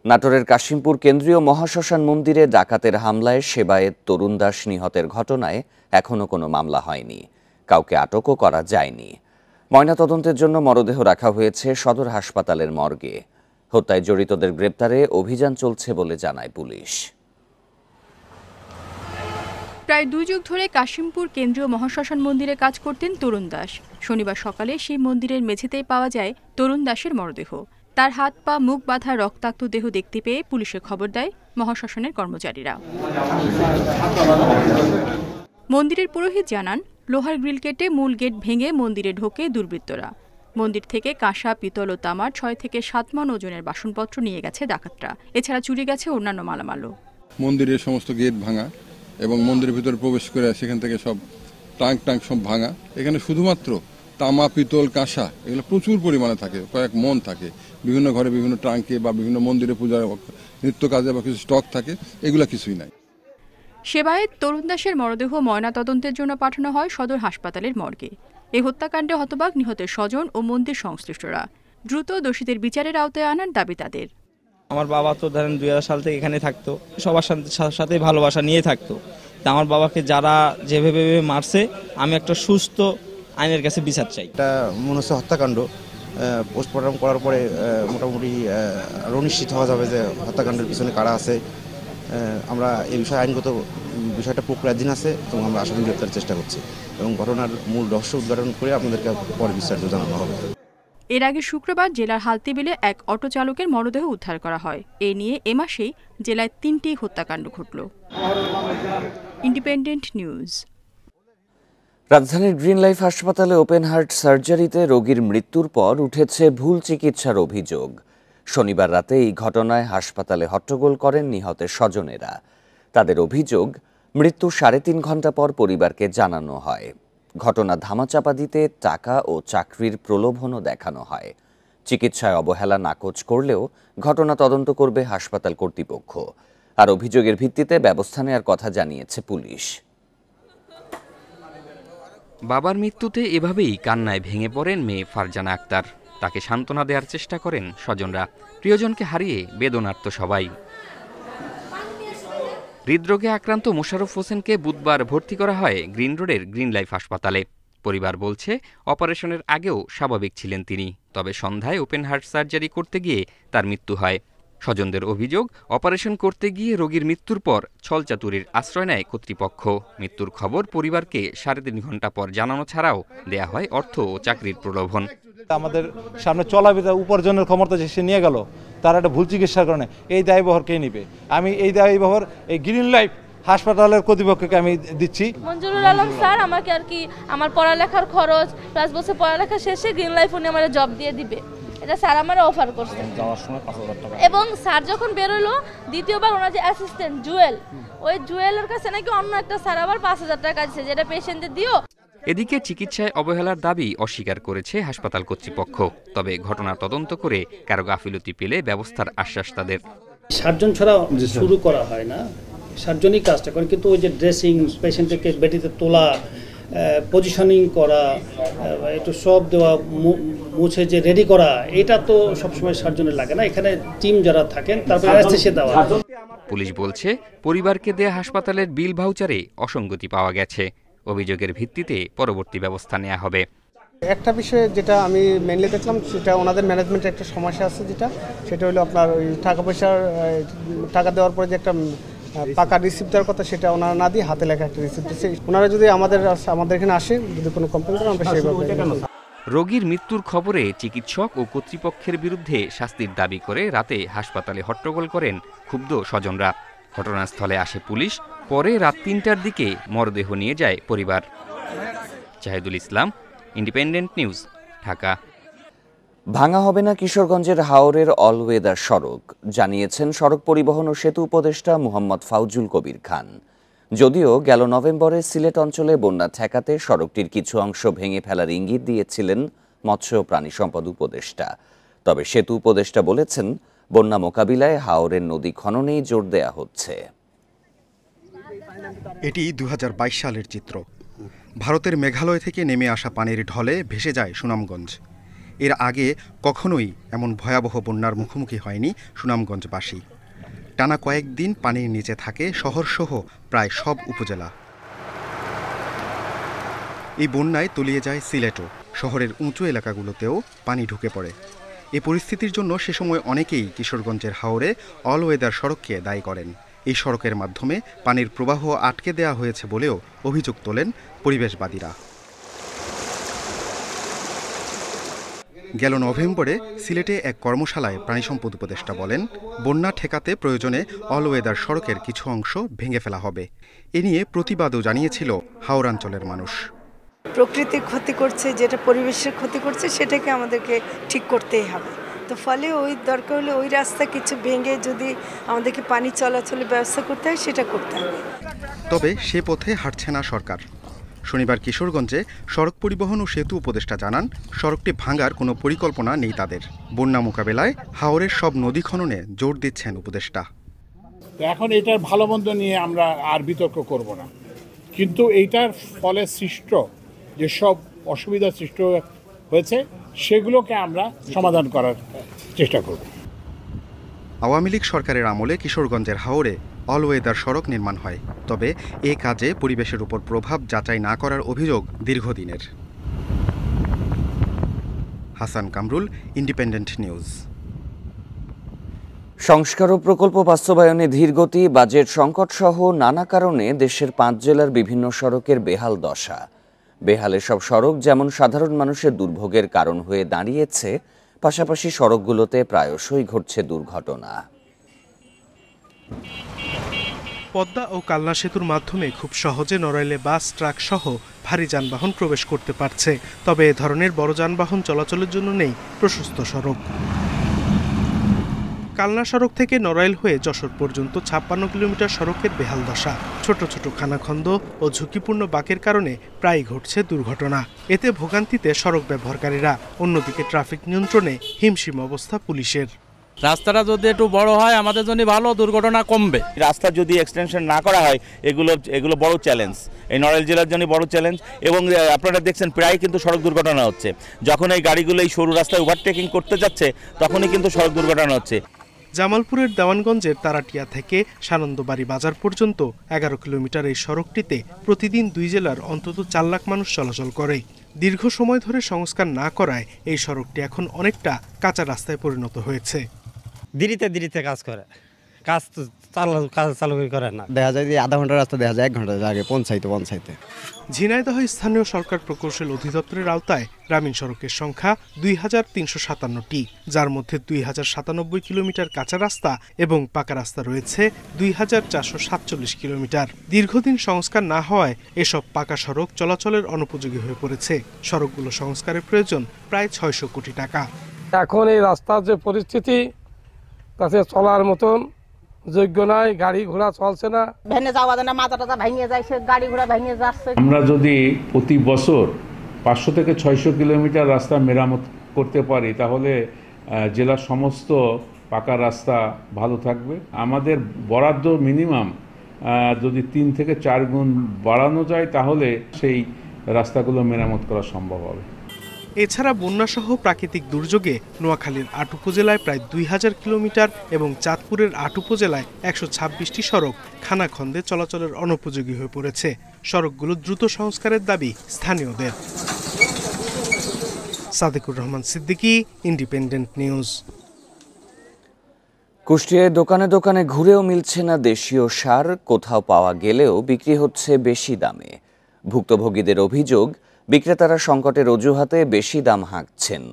নাটোরের কাশিমপুর কেন্দ্রীয় মহাশ্মশান মন্দিরে ডাকাতের হামলায় সেবায়েত তরুণ দাস নিহতের ঘটনায় এখনো কোনো মামলা হয়নি, কাউকে আটকও করা যায়নি। ময়নাতদন্তের জন্য মরদেহ রাখা হয়েছে সদর হাসপাতালের মর্গে। হত্যায় জড়িতদের গ্রেপ্তারে অভিযান চলছে বলে জানায় পুলিশ। প্রায় 2 যুগ ধরে কাশিমপুর কেন্দ্রীয় মহাশ্মশান মন্দিরে কাজ করতেন তরুণ দাস। শনিবার সকালে সেই মন্দিরের মেঝেতেই পাওয়া যায় তরুণ দাসের মরদেহ। তার হাত পা মুখ বাঁধা রক্তাক্ত দেহ দেখতে পেয়ে পুলিশে খবর দেয় মহাশ্মশানের কর্মচারীরা। মন্দিরের পুরোহিত জানান, লোহার গ্রিল কেটে মূল গেট ভেঙে মন্দিরে ঢোকে দুর্বৃত্তরা। মন্দির থেকে কাঁসা, পিতল ও তামার 6 থেকে 7 মণ ওজনের বাসনপত্র নিয়ে গেছে ডাকাতরা। এছাড়া চুরি গেছে অন্যান্য মালামালও। মন্দিরের সমস্ত গেট ভাঙা এবং মন্দিরের ভিতরে প্রবেশ করে সেখান থেকে সব টাঙ্ক সব ভাঙা। এখানে শুধুমাত্র তামা, পিতল, কাঁসা এগুলো প্রচুর পরিমাণে থাকে, কয়েক মণ থাকে। বিভিন্ন ঘরে বিভিন্ন ট্রাঙ্কে বা বিভিন্ন মন্দিরে পূজার নিত্য কাজে বা কিছু স্টক থাকে, এগুলো কিছুই নাই। সেবায়েত তরুণ দাসের মরদেহ ময়নাতদন্তের জন্য পাঠানো হয় সদর হাসপাতালের মর্গে। এই হত্যাকাণ্ডে হতবাক নিহতের স্বজন ও মন্দির সংশ্লিষ্টরা। দ্রুত দোষীদের বিচারের আওতায় আনার দাবি তাদের। আমার বাবা তো ধরেন 2000 সাল থেকে এখানে থাকতো, সবার সাথে ভালোবাসা নিয়ে থাকতো। তা আমার বাবাকে যারা যেভাবে মারছে, আমি একটা সুস্থ আইনের কাছে বিচার চাই। এটা মনে হচ্ছে হত্যাকাণ্ড। পোস্টমর্টম করার পরে মোটামুটি আরও নিশ্চিত হওয়া যাবে যে হত্যাকাণ্ডের পিছনে কারা আছে। আমরা এই বিষয়ে আইনগত বিষয়টা প্রক্রিয়াধীন আছে এবং আমরা আসামি গ্রেপ্তারের চেষ্টা করছি এবং ঘটনার মূল রহস্য উদ্ঘাটন করে আপনাদেরকে পরে বিস্তারিত জানানো হবে। এর আগে শুক্রবার জেলার হালতিবিলে এক অটো চালকের মরদেহ উদ্ধার করা হয়। এ নিয়ে এ মাসেই জেলায় 3টি হত্যাকাণ্ড ঘটল। Independent news. রাজধানীর গ্রিন লাইফ হাসপাতালে ওপেন হার্ট সার্জারিতে রোগীর মৃত্যুর পর উঠেছে ভুল চিকিৎসার অভিযোগ। শনিবার রাতে এই ঘটনায় হাসপাতালে হট্টগোল করেন নিহতের স্বজনেরা। তাদের অভিযোগ, মৃত্যু 3.5 ঘন্টা পর পরিবারকে জানানো হয়। ঘটনা ধামাচাপা দিতে টাকা ও চাকরির প্রলোভনও দেখানো হয়। চিকিৎসায় অবহেলা নাকচ করলেও ঘটনা তদন্ত করবে হাসপাতাল কর্তৃপক্ষ। আর অভিযোগের ভিত্তিতে ব্যবস্থা নেওয়ার কথা জানিয়েছে পুলিশ। বাবার মৃত্যুতে এভাবেই কান্নায় ভেঙে পড়েন মেয়ে ফারজানা আক্তার। তাকে সান্ত্বনা দেওয়ার চেষ্টা করেন স্বজনরা। প্রিয়জনকে হারিয়ে বেদনার্ত সবাই। হৃদরোগে আক্রান্ত মোশাররফ হোসেনকে বুধবার ভর্তি করা হয় গ্রিন রোডের গ্রিন লাইফ হাসপাতালে। পরিবার বলছে, অপারেশনের আগেও স্বাভাবিক ছিলেন তিনি। তবে সন্ধ্যায় ওপেন হার্ট সার্জারি করতে গিয়ে তার মৃত্যু হয়। স্বজনদের অভিযোগ, অপারেশন করতে গিয়ে রোগীর মৃত্যুর পর ছলচাতুরির আশ্রয় নেয় কর্তৃপক্ষ। মৃত্যুর খবর পরিবারকে 3.5 ঘন্টা পর জানানো ছাড়াও দেয়া হয় অর্থ ও চাকরির প্রলোভন। আমাদের সামনে চলাবিধা উপার্জনের ক্ষমতা যে সে নিয়ে গেল, তার একটা ভুল চিকিৎসার কারণে এই দায়বহর কে নিবে? আমি এই দায়বহর এই গ্রিন লাইফ হাসপাতালের কর্তৃপক্ষকে আমি দিচ্ছি। মঞ্জুরুল আলম স্যার আমাকে আর কি আমার পড়ালেখার খরচ প্লাস বছর পড়ালেখা শেষে গ্রিন লাইফ উনি আমার জব দিয়ে দিবে, এটা স্যার আমার অফার করছে। যাওয়ার সময় 5000 টাকা। এবং স্যার যখন বেরোলো দ্বিতীয়বার ওনার যে অ্যাসিস্ট্যান্ট জুয়েল, ওই জুয়েলের কাছে নাকি অন্য একটা স্যার আবার 5000 টাকা দিচ্ছে, যেটা পেশেন্টদের দিও। এদিকে চিকিৎসায় অবহেলার দাবি অস্বীকার করেছে হাসপাতাল কর্তৃপক্ষ। তবে ঘটনার তদন্ত করে কারো গাফিলতি পেলে ব্যবস্থার আশ্বাস তাদের। সার্জন ছাড়া শুরু করা হয় না, সার্জনই কাজটা করেন, কিন্তু ওই যে ড্রেসিং, পেশেন্টকে বেডিতে তোলা, পজিশনিং করা, একটু সব দেওয়া, মুছে যে রেডি করা, এটা তো সবসময় সার্জনের লাগে না। এখানে টিম যারা থাকেন তারপরে অ্যানেস্থেসিয়া দেওয়া। পুলিশ বলছে, পরিবারকে দেয়া হাসপাতালের বিল ভাউচারে অসঙ্গতি পাওয়া গেছে। অভিযোগের ভিত্তিতে পরবর্তী ব্যবস্থা নেওয়া হবে। একটা বিষয়ে যেটা আমি মেনলি দেখলাম, সেটা ওনাদের ম্যানেজমেন্টের একটা সমস্যা আছে, সেটা হলো আপনার ওই টাকা দেওয়ার পরে যে একটা পাকা রিসিপ্ট দেওয়ার কথা, সেটা ওনারা না দিয়ে হাতে লেখা একটা রিসিপ্ট দিচ্ছে। ওনারা যদি আমাদের এখানে আসে, যদি কোনো কমপ্লেন করেন, আমরা সেইভাবে। রোগীর মৃত্যুর খবরে চিকিৎসক ও কর্তৃপক্ষের বিরুদ্ধে শাস্তির দাবি করে রাতে হাসপাতালে হট্টগোল করেন ক্ষুব্ধ স্বজনরা। ঘটনাস্থলে আসে পুলিশ। পরে রাত 3টার দিকে মরদেহ নিয়ে যায় পরিবার। জাহিদুল ইসলাম, ইন্ডিপেন্ডেন্ট নিউজ, ঢাকা। ভাঙা হবে না কিশোরগঞ্জের হাওরের অলওয়েদার সড়ক, জানিয়েছেন সড়ক পরিবহন ও সেতু উপদেষ্টা মুহাম্মদ ফাউজুল কবির খান। যদিও গেল নভেম্বরে সিলেট অঞ্চলে বন্যা ঠেকাতে সড়কটির কিছু অংশ ভেঙে ফেলার ইঙ্গিত দিয়েছিলেন মৎস্য ও প্রাণী সম্পদ উপদেষ্টা, তবে সেতু উপদেষ্টা বলেছেন বন্যা মোকাবিলায় হাওরের নদী খননেই জোর দেয়া হচ্ছে। এটি 2022 সালের চিত্র। ভারতের মেঘালয় থেকে নেমে আসা পানির ঢলে ভেসে যায় সুনামগঞ্জ। এর আগে কখনোই এমন ভয়াবহ বন্যার মুখোমুখি হয়নি সুনামগঞ্জবাসী। টানা কয়েকদিন পানির নিচে থাকে শহরসহ প্রায় সব উপজেলা। এই বন্যায় তলিয়ে যায় সিলেটও, শহরের উঁচু এলাকাগুলোতেও পানি ঢুকে পড়ে। এই পরিস্থিতির জন্য সে সময় অনেকেই কিশোরগঞ্জের হাওরে অলওয়েদার সড়ককে দায়ী করেন। এই সড়কের মাধ্যমে পানির প্রবাহ আটকে দেওয়া হয়েছে বলেও অভিযোগ তোলেন পরিবেশবাদীরা। গেল নভেম্বরে সিলেটে এক কর্মশালায় প্রাণীসম্পদ উপদেষ্টা বলেন, বন্যা ঠেকাতে প্রয়োজনে অলওয়েদার সড়কের কিছু অংশ ভেঙে ফেলা হবে। এ নিয়ে প্রতিবাদও জানিয়েছিল হাওরাঞ্চলের মানুষ। প্রকৃতির ক্ষতি করছে, যেটা পরিবেশের ক্ষতি করছে, সেটাকে আমাদেরকে ঠিক করতেই হবে। তো ফলে ওই দরকার হলে ওই রাস্তা কিছু ভেঙে যদি আমাদেরকে পানি চলাচলের ব্যবস্থা করতে হয়, সেটা করতে হবে। তবে সে পথে হাঁটছে না সরকার। শনিবার কিশোরগঞ্জে সড়ক পরিবহন ও সেতু উপদেষ্টা জানান, সড়কটি ভাঙার কোনো পরিকল্পনা নেই তাদের। বন্যা মোকাবেলায় হাওরের সব নদী খননে জোর দিচ্ছেন উপদেষ্টা। এখন এটার ভালো মন্দ নিয়ে আমরা আর বিতর্ক করব না, কিন্তু এইটার ফলে সৃষ্ট যেসব অসুবিধা সৃষ্টি হয়েছে সেগুলোকে আমরা সমাধান করার চেষ্টা করব। আওয়ামী লীগ সরকারের আমলে কিশোরগঞ্জের হাওরে অলওয়েদার সড়ক নির্মাণ হয়, তবে এ কাজে পরিবেশের উপর প্রভাব যাচাই না করার অভিযোগ দীর্ঘদিনের। Hasan Kamrul, independent news. সংস্কার ও প্রকল্প বাস্তবায়নে ধীরগতি, বাজেট সংকট সহ নানা কারণে দেশের 5 জেলার বিভিন্ন সড়কের বেহাল দশা। বেহাল এসব সড়ক যেমন সাধারণ মানুষের দুর্ভোগের কারণ হয়ে দাঁড়িয়েছে, পাশাপাশি সড়কগুলোতে প্রায়শই ঘটছে দুর্ঘটনা। পদ্মা ও কালনা সেতুর মাধ্যমে খুব সহজে নড়াইলে বাস, ট্রাক সহ ভারী যানবাহন প্রবেশ করতে পারছে, তবে এ ধরনের বড় যানবাহন চলাচলের জন্য নেই প্রশস্ত সড়ক। কালনা সড়ক থেকে নড়াইল হয়ে যশোর পর্যন্ত 56 কিলোমিটার সড়কের বেহাল দশা। ছোট ছোট খানাখন্দ ও ঝুঁকিপূর্ণ বাঁকের কারণে প্রায়ই ঘটছে দুর্ঘটনা। এতে ভোগান্তিতে সড়ক ব্যবহারকারীরা, অন্যদিকে ট্রাফিক নিয়ন্ত্রণে হিমশিম অবস্থা পুলিশের। রাস্তাটা যদি একটু বড় হয় আমাদের জন্য ভালো, দুর্ঘটনা কমবে। রাস্তা যদি এক্সটেনশন না করা হয়, এগুলো বড় চ্যালেঞ্জ, এই নড়াইল জেলার জন্য বড় চ্যালেঞ্জ। এবং আপনারা দেখছেন প্রায় কিন্তু সড়ক দুর্ঘটনা হচ্ছে। যখন এই গাড়িগুলো এই সরু রাস্তায় ওভারটেকিং করতে যাচ্ছে, তখনই কিন্তু সড়ক দুর্ঘটনা হচ্ছে। জামালপুরের দেওয়ানগঞ্জের তারাটিয়া থেকে সানন্দবাড়ি বাজার পর্যন্ত 11 কিলোমিটার এই সড়কটিতে প্রতিদিন 2 জেলার অন্তত 4 লাখ মানুষ চলাচল করে। দীর্ঘ সময় ধরে সংস্কার না করায় এই সড়কটি এখন অনেকটা কাঁচা রাস্তায় পরিণত হয়েছে। ধীরে কাজ করে, কাজ চালু করে না। দেখা যায় যে আধা ঘন্টার রাস্তা দেখা যায় 1 ঘন্টা আগে পৌঁছাইতে। ঝিনাইদহ স্থানীয় সরকার প্রকৌশল অধিদপ্তরের আওতায় গ্রামীণ সড়কের সংখ্যা 2357টি, যার মধ্যে 2097 কিলোমিটার কাঁচা রাস্তা এবং পাকা রাস্তা রয়েছে 2447 কিলোমিটার। দীর্ঘদিন সংস্কার না হওয়ায় এসব পাকা সড়ক চলাচলের অনুপযোগী হয়ে পড়েছে। সড়কগুলো সংস্কারের প্রয়োজন প্রায় 600 কোটি টাকা। এখন এই রাস্তার যে পরিস্থিতি, তাতে চলার মতন যোগ্য নাই, গাড়ি ঘোড়া চলছে না, ভেঙে যাওয়া যায় না, মাথা ভেঙে যায়, সে গাড়ি ঘোড়া ভেঙে যাচ্ছে। আমরা যদি প্রতি বছর 500 থেকে 600 কিলোমিটার রাস্তা মেরামত করতে পারি, তাহলে জেলার সমস্ত পাকা রাস্তা ভালো থাকবে। আমাদের বরাদ্দ মিনিমাম যদি 3 থেকে 4 গুণ বাড়ানো যায়, তাহলে সেই রাস্তাগুলো মেরামত করা সম্ভব হবে। এছাড়া বন্যাসহ প্রাকৃতিক দুর্যোগে নোয়াখালীর 8 উপজেলায় প্রায় 2000 কিলোমিটার এবং চাঁদপুরের 8 উপজেলায় 126টি সড়ক খানাখন্দে চলাচলের অনুপযোগী হয়ে পড়েছে। সড়কগুলো দ্রুত সংস্কারের দাবি স্থানীয়দের। Sadekur Rahman Siddiqui, independent news. কুষ্টিয়ায় দোকানে দোকানে ঘুরেও মিলছে না দেশীয় সার, কোথাও পাওয়া গেলেও বিক্রি হচ্ছে বেশি দামে। ভুক্তভোগীদের অভিযোগ, বিক্রেতারা সংকটের অজুহাতে বেশি দাম হাঁকছেন।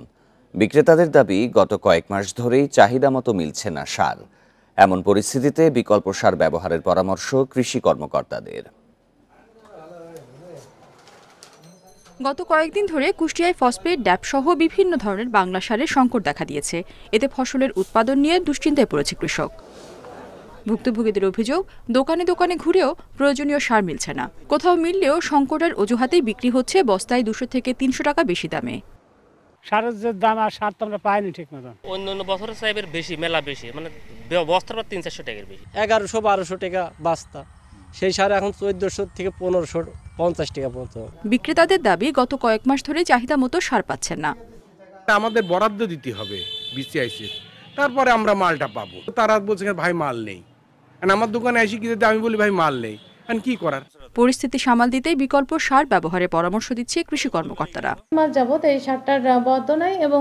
বিক্রেতাদের দাবি, গত কয়েক মাস ধরেই চাহিদা মতো মিলছে না সার। এমন পরিস্থিতিতে বিকল্প সার ব্যবহারের পরামর্শ কৃষি কর্মকর্তাদের। গত কয়েকদিন ধরে কুষ্টিয়ায় ফসফেট, ড্যাপ সহ বিভিন্ন ধরনের বাংলা সারের সংকট দেখা দিয়েছে। এতে ফসলের উৎপাদন নিয়ে দুশ্চিন্তায় পড়েছে কৃষক। ভুক্তভোগীদের অভিযোগ, দোকানে দোকানে ঘুরেও প্রয়োজনীয় সার মিলছে না। কোথাও মিললেও সংকটের অজুহাতেই বিক্রি হচ্ছে বস্তায় 200 থেকে 300 টাকা বেশি দামে। সারের যে দাম, আর সার তো আমরা পাইনি ঠিক মতো। অন্য বছরের সাহেবের বেশি, মেলা বেশি, মানে বস্তার পর 300-400 টাকার বেশি। 1100-1200 টাকা বস্তা, সেই সার এখন 1400 থেকে 1550 টাকা পর্যন্ত। বিক্রেতাদের দাবি, গত কয়েক মাস ধরে চাহিদা মতো সার পাচ্ছেন না। আমাদের বরাদ্দ দিতে হবে বিসিআইসি, তারপরে আমরা মালটা পাবো। তারা বলছে ভাই মাল নেই, আমার দোকানে এসে কি দিতে, আমি বলি ভাই মাল নেই, কি করার। পরিস্থিতি সামাল দিতে বিকল্প সার ব্যবহারের পরামর্শ দিচ্ছে কৃষি কর্মকর্তারা। মাস যাবত এই সারটার বরাদ্দ নাই এবং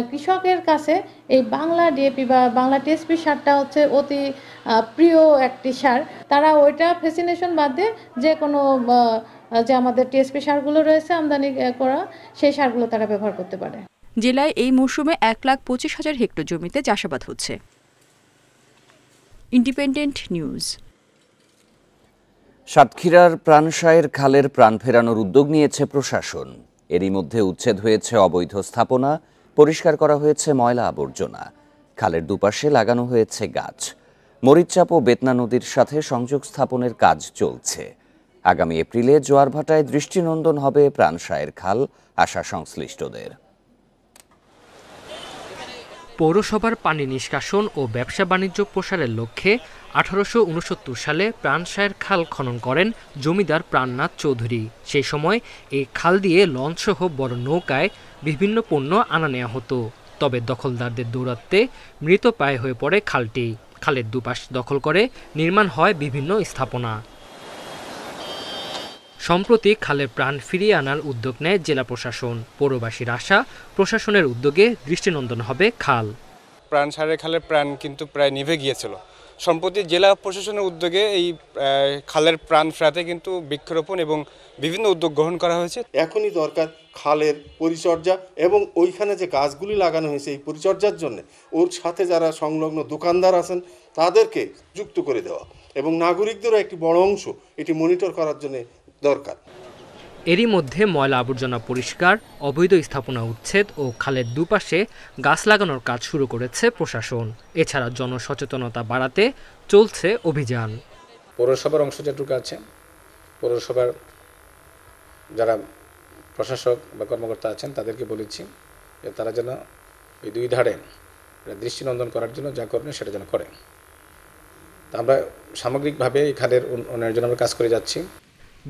কৃষকের কাছে এই বাংলা ডিএপি বা বাংলা টিএসপি সারটা অতি প্রিয় একটি সার। তারা ওইটা ফ্যাসিনেশন বাদ দিয়ে যে কোনো যে আমাদের টিএসপি সারগুলো রয়েছে আমদানি করা, সেই সারগুলো তারা ব্যবহার করতে পারে। জেলায় এই মৌসুমে 1,25,000 হেক্টর জমিতে চাষাবাদ হচ্ছে। Independent news. সাতক্ষীরার প্রাণসায়ের খালের প্রাণ ফেরানোর উদ্যোগ নিয়েছে প্রশাসন। এরই মধ্যে উচ্ছেদ হয়েছে অবৈধ স্থাপনা, পরিষ্কার করা হয়েছে ময়লা আবর্জনা, খালের দুপাশে লাগানো হয়েছে গাছ। মরিচচাপ ও বেতনা নদীর সাথে সংযোগ স্থাপনের কাজ চলছে। আগামী এপ্রিলে জোয়ারভাটায় দৃষ্টিনন্দন হবে প্রাণসায়ের খাল, আশা সংশ্লিষ্টদের। পৌরসভার পানি নিষ্কাশন ও ব্যবসা বাণিজ্য প্রসারের লক্ষ্যে 1869 সালে প্রাণসায়ের খাল খনন করেন জমিদার প্রাণনাথ চৌধুরী। সেই সময় এই খাল দিয়ে লঞ্চসহ বড় নৌকায় বিভিন্ন পণ্য আনা নেওয়া হতো। তবে দখলদারদের দৌরাত্ম্যে মৃতপ্রায় হয়ে পড়ে খালটি। খালের দুপাশ দখল করে নির্মাণ হয় বিভিন্ন স্থাপনা। সম্প্রতি খালের প্রাণ ফিরিয়ে আনার উদ্যোগ নেয় জেলা প্রশাসন। পৌরবাসীর আশা, প্রশাসনের উদ্যোগে দৃষ্টিনন্দন হবে খাল। প্রাণসায়ের খালের প্রাণ কিন্তু প্রায় নিভে গিয়েছিল। সম্প্রতি জেলা প্রশাসনের উদ্যোগে এই খালের প্রাণ ফেরাতে কিন্তু বৃক্ষরোপণ এবং বিভিন্ন উদ্যোগ গ্রহণ করা হয়েছে। এখনই দরকার খালের পরিচর্যা এবং ওইখানে যে গাছগুলি লাগানো হয়েছে এই পরিচর্যার জন্য ওর সাথে যারা সংলগ্ন দোকানদার আছেন তাদেরকে যুক্ত করে দেওয়া এবং নাগরিকদেরও একটি বড় অংশ এটি মনিটর করার জন্য দরকার। এরই মধ্যে ময়লা আবর্জনা পরিষ্কার, অবৈধ স্থাপনা উচ্ছেদ ও খালের দুপাশে গাছ লাগানোর কাজ শুরু করেছে প্রশাসন। এছাড়া জনসচেতনতা বাড়াতে চলছে অভিযান। পৌরসভার অংশ যেটুকু আছে, পৌরসভার যারা প্রশাসক বা কর্মকর্তা আছেন তাদেরকে বলেছি যে তারা যেন এই দুই ধারে দৃষ্টিনন্দন করার জন্য যা করবেন সেটা যেন করে। আমরা সামগ্রিকভাবে এই খালের উন্নয়নের জন্য আমরা কাজ করে যাচ্ছি।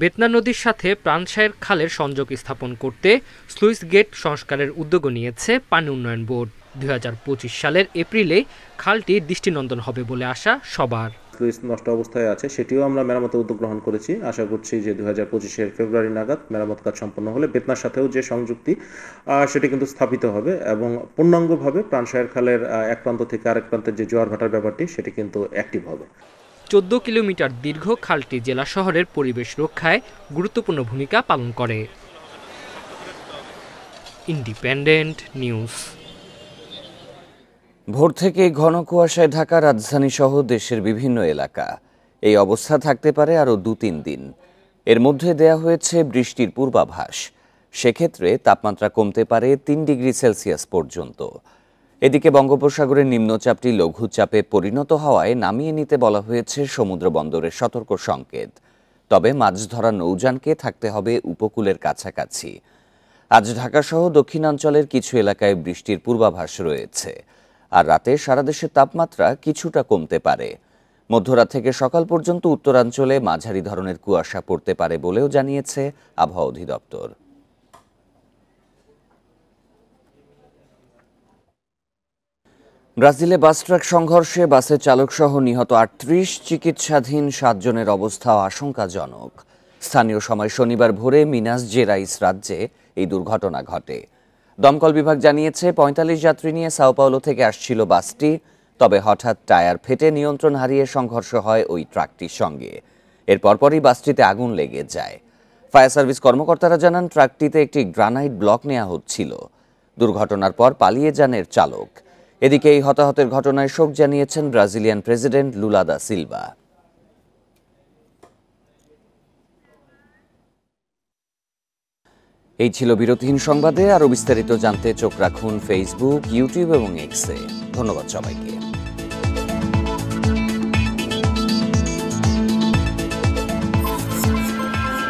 বেতনা নদীর সাথে প্রাণসায়ের খালের সংযোগ স্থাপন করতে স্লুইস গেট সংস্কারের উদ্যোগ নিয়েছে পানি উন্নয়ন বোর্ড। 2025 সালের এপ্রিলে খালটি দৃষ্টিনন্দন হবে বলে আশা সবার। স্লুইস নষ্ট অবস্থায় আছে, সেটিও আমরা মেরামতের উদ্যোগ গ্রহণ করেছি। আশা করছি যে 2025-এর ফেব্রুয়ারি নাগাদ মেরামত কাজ সম্পন্ন হলে বেতনার সাথেও যে সংযুক্তি সেটি কিন্তু স্থাপিত হবে এবং পূর্ণাঙ্গভাবে প্রাণসায়ের খালের এক প্রান্ত থেকে আরেক প্রান্তের যে জোয়ার ভাটার ব্যাপারটি সেটি কিন্তু অ্যাক্টিভ হবে। 14 কিলোমিটার দীর্ঘ খালটি জেলা শহরের পরিবেশ রক্ষায় গুরুত্বপূর্ণ ভূমিকা পালন করে। Independent news. ভোর থেকে ঘন কুয়াশায় ঢাকা রাজধানী সহ দেশের বিভিন্ন এলাকা। এই অবস্থা থাকতে পারে আরও 2-3 দিন। এর মধ্যে দেয়া হয়েছে বৃষ্টির পূর্বাভাস। সেক্ষেত্রে তাপমাত্রা কমতে পারে 3 ডিগ্রি সেলসিয়াস পর্যন্ত। এদিকে বঙ্গোপসাগরের নিম্নচাপটি লঘুচাপে পরিণত হওয়ায় নামিয়ে নিতে বলা হয়েছে সমুদ্র বন্দরের সতর্ক সংকেত। তবে মাছ ধরা নৌযানকে থাকতে হবে উপকূলের কাছাকাছি। আজ ঢাকাসহ দক্ষিণাঞ্চলের কিছু এলাকায় বৃষ্টির পূর্বাভাস রয়েছে। আর রাতে সারা দেশের তাপমাত্রা কিছুটা কমতে পারে। মধ্যরাত থেকে সকাল পর্যন্ত উত্তরাঞ্চলে মাঝারি ধরনের কুয়াশা পড়তে পারে বলেও জানিয়েছে আবহাওয়া অধিদপ্তর। ব্রাজিলে বাস ট্রাক সংঘর্ষে বাসের চালকসহ নিহত 38, চিকিৎসাধীন 7 জনের অবস্থাও আশঙ্কাজনক। স্থানীয় সময় শনিবার ভোরে মিনাস জেরাইস রাজ্যে এই দুর্ঘটনা ঘটে। দমকল বিভাগ জানিয়েছে 45 যাত্রী নিয়ে সাও পাওলো থেকে আসছিল বাসটি। তবে হঠাৎ টায়ার ফেটে নিয়ন্ত্রণ হারিয়ে সংঘর্ষ হয় ওই ট্রাকটির সঙ্গে। এর পরপরই বাসটিতে আগুন লেগে যায়। ফায়ার সার্ভিস কর্মকর্তারা জানান ট্রাকটিতে একটি গ্রানাইট ব্লক নেওয়া হচ্ছিল। দুর্ঘটনার পর পালিয়ে যান এর চালক। এদিকে এই হতাহতের ঘটনায় শোক জানিয়েছেন Brazilian president Lula da Silva. এই ছিল বিরতিহীন সংবাদে। আরও বিস্তারিত জানতে চোখ রাখুন ফেসবুক, ইউটিউব এবং এক্সে। ধন্যবাদ সবাইকে।